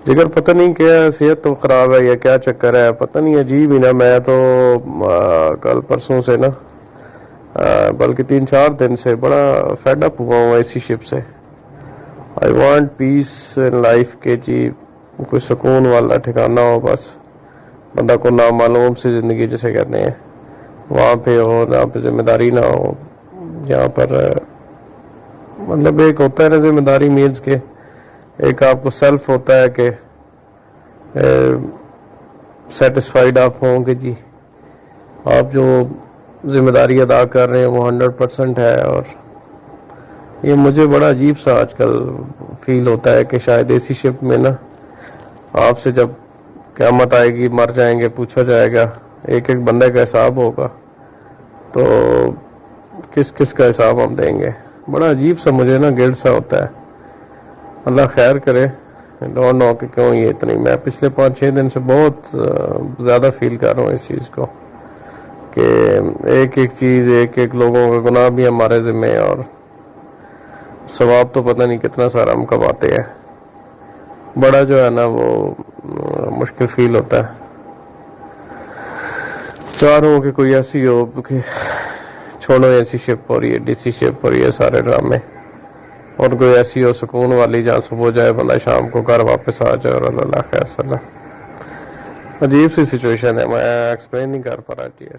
جگر پتہ نہیں کیا صحت تو خراب ہے یا کیا چکر ہے پتہ نہیں، عجیب ہی نا. میں تو کل پرسوں سے نا بلکہ 3-4 دن سے بڑا فیڈ اپ ہوا ہوں اسی شپ سے. I want piece in life کے جی، کوئی سکون والا ٹھکانہ ہو، بس بندہ کو نامعلوم سی زندگی جسے کہتے ہیں وہاں پہ ہو، جہاں پہ ذمہ داری نہ ہو، جہاں پر مطلب ایک ہوتا ہے نا ذمہ داری مینس کے ایک آپ کو سیلف ہوتا ہے کہ سیٹسفائیڈ آپ ہوں کہ جی آپ جو ذمہ داری ادا کر رہے ہیں وہ 100% ہے. اور یہ مجھے بڑا عجیب سا آج کل فیل ہوتا ہے کہ شاید اسی شپ میں نا آپ سے جب قیامت آئے گی، مر جائیں گے، پوچھا جائے گا، ایک ایک بندے کا حساب ہوگا، تو کس کس کا حساب ہم دیں گے. بڑا عجیب سا مجھے نا گلٹ سا ہوتا ہے. اللہ خیر کرے. ڈونٹ نو کہ کیوں یہ اتنی، میں پچھلے 5-6 دن سے بہت زیادہ فیل کر رہا ہوں اس چیز کو کہ ایک ایک چیز، ایک ایک لوگوں کا گناہ بھی ہمارے ذمہ ہے اور ثواب تو پتہ نہیں کتنا سارا ہم کماتے ہیں. بڑا جو ہے نا وہ مشکل فیل ہوتا ہے. چاہ رہا ہوں کہ کوئی ایسی ہو کہ چھوڑو ایسی شپ اور یہ ڈی سی شپ اور یہ سارے ڈرامے، اور کوئی ایسی ہو سکون والی جہاں صبح ہو جائے بندہ شام کو گھر واپس آ جائے اور اللہ خیر صلی. عجیب سی سچویشن ہے، میں ایکسپلین نہیں کر پا رہا.